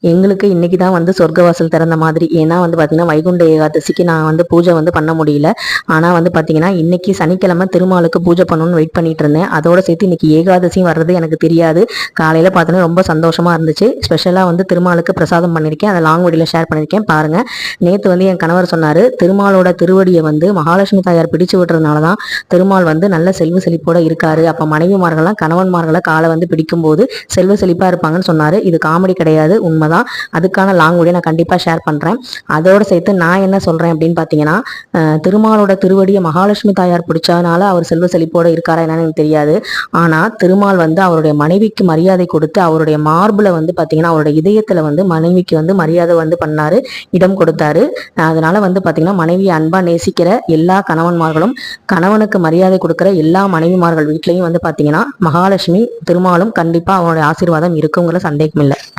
எங்களுக்கு இன்னைக்கு தான் வந்து சொர்க்கவாசல் திறந்த மாதிரி. ஏன்னா வந்து பார்த்தீங்கன்னா வைகுண்ட ஏகாதசிக்கு நான் வந்து பூஜை வந்து பண்ண முடியல. ஆனால் வந்து பார்த்தீங்கன்னா இன்னைக்கு சனிக்கிழமை திருமாலுக்கு பூஜை பண்ணணும்னு வெயிட் பண்ணிட்டு இருந்தேன். அதோட சேர்த்து இன்னைக்கு ஏகாதசியும் வர்றது எனக்கு தெரியாது. காலையில் பார்த்தோன்னா ரொம்ப சந்தோஷமா இருந்துச்சு. ஸ்பெஷலாக வந்து திருமாலுக்கு பிரசாதம் பண்ணியிருக்கேன். அதை லாங் வீடியோவில் ஷேர் பண்ணியிருக்கேன் பாருங்க. நேற்று வந்து என் கணவர் சொன்னார், திருமாலோட திருவடியை வந்து மகாலட்சுமி தாயார் பிடிச்சு விடுறதுனால தான் திருமால் வந்து நல்ல செல்வ செழிப்போட இருக்காரு. அப்போ மனைவிமார்கள்லாம் கணவன்மார்களை காலை வந்து பிடிக்கும்போது செல்வ செழிப்பாக இருப்பாங்கன்னு சொன்னார். இது காமெடி கிடையாது, உண்மை தான். அதுக்கான லாங் வீடியோ நான் கண்டிப்பாக ஷேர் பண்ணுறேன். அதோடு சேர்த்து நான் என்ன சொல்கிறேன் அப்படின்னு பார்த்தீங்கன்னா, திருமாலோட திருவடியை மகாலட்சுமி தாயார் பிடிச்சதுனால அவர் செல்வ செழிப்போடு இருக்காரா என்னன்னு எனக்கு தெரியாது. ஆனால் திருமால் வந்து அவருடைய மனைவிக்கு மரியாதை கொடுத்து அவருடைய மார்பில் வந்து பார்த்தீங்கன்னா அவருடைய இதயத்தில் வந்து மனைவிக்கு வந்து மரியாதை வந்து பண்ணாரு, இடம் கொடுத்தாரு. அதனால வந்து பார்த்தீங்கன்னா மனைவியை அன்பா நேசிக்கிற எல்லா கணவன்மார்களும், கணவனுக்கு மரியாதை கொடுக்குற எல்லா மனைவிமார்கள் வீட்லையும் வந்து பார்த்தீங்கன்னா மகாலட்சுமி திருமாலும் கண்டிப்பாக அவனுடைய ஆசீர்வாதம் இருக்குங்கிற சந்தேகம் இல்லை.